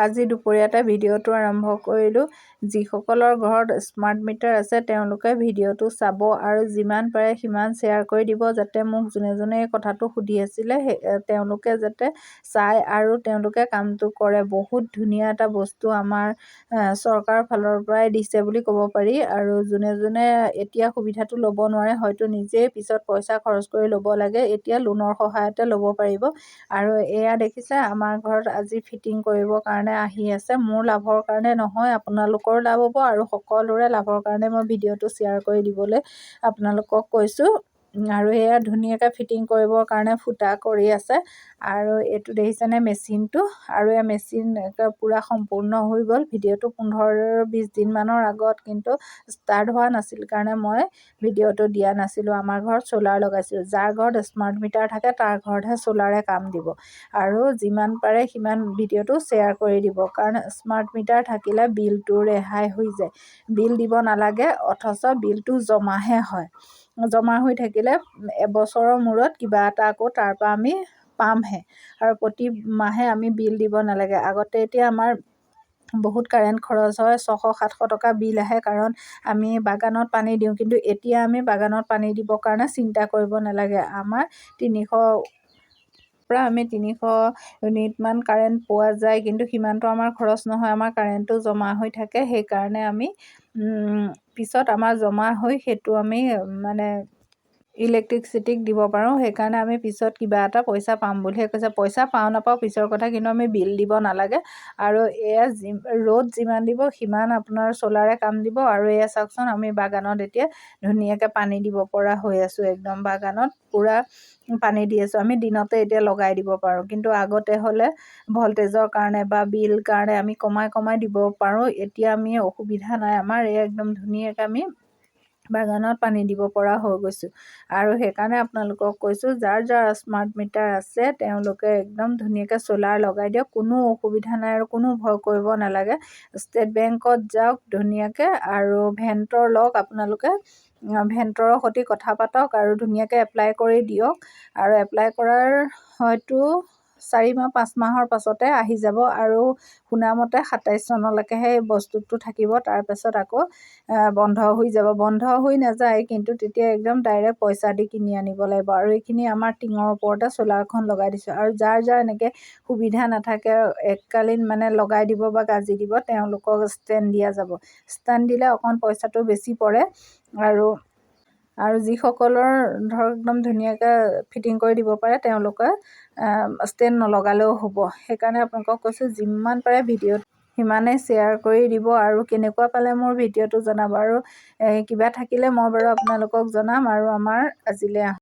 আজি দুপৰীয়াতে ভিডিঅ'টো আৰম্ভ কৰিলোঁ। যিসকলৰ ঘৰত স্মাৰ্ট মিটাৰ আছে তেওঁলোকে ভিডিঅ'টো চাব আৰু যিমান পাৰে সিমান শ্বেয়াৰ কৰি দিব, যাতে মোক যোনে যোনে এই কথাটো সুধি আছিলে তেওঁলোকে যাতে চায় আৰু তেওঁলোকে কামটো কৰে। বহুত ধুনীয়া এটা বস্তু আমাৰ চৰকাৰৰ ফালৰ পৰাই দিছে বুলি ক'ব পাৰি। আৰু যোনে যোনে এতিয়া সুবিধাটো ল'ব নোৱাৰে, হয়তো নিজেই পিছত পইচা খৰচ কৰি ল'ব লাগে, এতিয়া লোনৰ সহায়তে ল'ব পাৰিব। আৰু এয়া দেখিছে আমাৰ ঘৰত আজি ফিটিং কৰিবৰ কাৰণে আহি আছে। মোৰ লাভৰ কাৰণে নহয়, আপোনালোকৰ লাভ হ'ব আৰু সকলোৰে লাভৰ কাৰণে মই ভিডিঅ'টো শ্বেয়াৰ কৰি দিবলৈ আপোনালোকক কৈছোঁ। আৰু এয়া ধুনীয়াকৈ ফিটিং কৰিবৰ কাৰণে ফুটা কৰি আছে। আৰু এইটো দেখিছেনে মেচিনটো, আৰু এই মেচিন পূৰা সম্পূৰ্ণ হৈ গ'ল। ভিডিঅ'টো 15-20 দিনমানৰ আগত কিন্তু ষ্টাৰ্ট হোৱা নাছিল কাৰণে মই ভিডিঅ'টো দিয়া নাছিলোঁ। আমাৰ ঘৰত চ'লাৰ লগাইছিলোঁ। যাৰ ঘৰত স্মাৰ্ট মিটাৰ থাকে তাৰ ঘৰতহে চ'লাৰে কাম দিব। আৰু যিমান পাৰে সিমান ভিডিঅ'টো শ্বেয়াৰ কৰি দিব, কাৰণ স্মাৰ্ট মিটাৰ থাকিলে বিলটো ৰেহাই হৈ যায়। বিল দিব নালাগে, অথচ বিলটো জমাহে হয়। জমা হৈ থাকিলে এবছৰৰ মূৰত কিবা এটা আকৌ তাৰপৰা আমি পামহে, আৰু প্ৰতি মাহে আমি বিল দিব নালাগে। আগতে এতিয়া আমাৰ বহুত কাৰেণ্ট খৰচ হয়, 600-700 টকা বিল আহে, কাৰণ আমি বাগানত পানী দিওঁ। কিন্তু এতিয়া আমি বাগানত পানী দিবৰ কাৰণে চিন্তা কৰিব নালাগে। আমাৰ 300 ইউনিটমান কাৰেণ্ট পোৱা যায়, কিন্তু সিমানটো আমাৰ খৰচ নহয়। আমাৰ কাৰেণ্টটো জমা হৈ থাকে, সেইকাৰণে আমি পিছত আমাৰ জমা হৈ সেইটো আমি মানে ইলেক্ট্ৰিচিটিক দিব পাৰোঁ। সেইকাৰণে আমি পিছত কিবা এটা পইচা পাম বুলিহে কৈছে। পইচা পাওঁ নাপাওঁ পিছৰ কথা, কিন্তু আমি বিল দিব নালাগে। আৰু এয়া ৰ'দ যিমান দিব সিমান আপোনাৰ চ'লাৰে কাম দিব। আৰু এয়া চাওকচোন, আমি বাগানত এতিয়া ধুনীয়াকৈ পানী দিব পৰা হৈ আছোঁ। একদম বাগানত পূৰা পানী দি আছোঁ। আমি দিনতে এতিয়া লগাই দিব পাৰোঁ, কিন্তু আগতে হ'লে ভল্টেজৰ কাৰণে বা বিল কাৰণে আমি কমাই দিব পাৰোঁ। এতিয়া আমি অসুবিধা নাই আমাৰ, এই একদম ধুনীয়াকৈ আমি বাগানত পানী দিব পৰা হৈ গৈছোঁ। আৰু সেইকাৰণে আপোনালোকক কৈছোঁ, যাৰ যাৰ স্মাৰ্ট মিটাৰ আছে তেওঁলোকে একদম ধুনীয়াকৈ চ'লাৰ লগাই দিয়ক। কোনো অসুবিধা নাই আৰু কোনো ভয় কৰিব নালাগে। ষ্টেট বেংকত যাওক ধুনীয়াকৈ, আৰু ভেণ্টৰ লওক আপোনালোকে। ভেণ্টৰৰ সৈতে কথা পাতক আৰু ধুনীয়াকৈ এপ্লাই কৰি দিয়ক। আৰু এপ্লাই কৰাৰ হয়তো 4-5 মাহৰ পাছতে আহি যাব। আৰু শুনামতে 27 চনলৈকেহে এই বস্তুটো থাকিব, তাৰপাছত আকৌ বন্ধ হৈ যাব। বন্ধ হৈ নাযায়, কিন্তু তেতিয়া একদম ডাইৰেক্ট পইচা দি কিনি আনিব লাগিব। আৰু এইখিনি আমাৰ টিঙৰ ওপৰতে চ'লাৰখন লগাই দিছোঁ। আৰু যাৰ যাৰ এনেকৈ সুবিধা নাথাকে এককালীন মানে লগাই দিব বা গাজি দিব, তেওঁলোকক ষ্টেণ্ড দিয়া যাব। ষ্টেণ্ড দিলে অকণ পইচাটো বেছি পৰে। আৰু যিসকলৰ ধৰক একদম ধুনীয়াকৈ ফিটিং কৰি দিব পাৰে তেওঁলোকে ষ্টেণ্ড নলগালেও হ'ব। সেইকাৰণে আপোনালোকক কৈছোঁ, যিমান পাৰে ভিডিঅ'ত সিমানেই শ্বেয়াৰ কৰি দিব। আৰু কেনেকুৱা পালে মোৰ ভিডিঅ'টো জনাব। আৰু কিবা থাকিলে মই বাৰু আপোনালোকক জনাম। আৰু আমাৰ আজিলৈ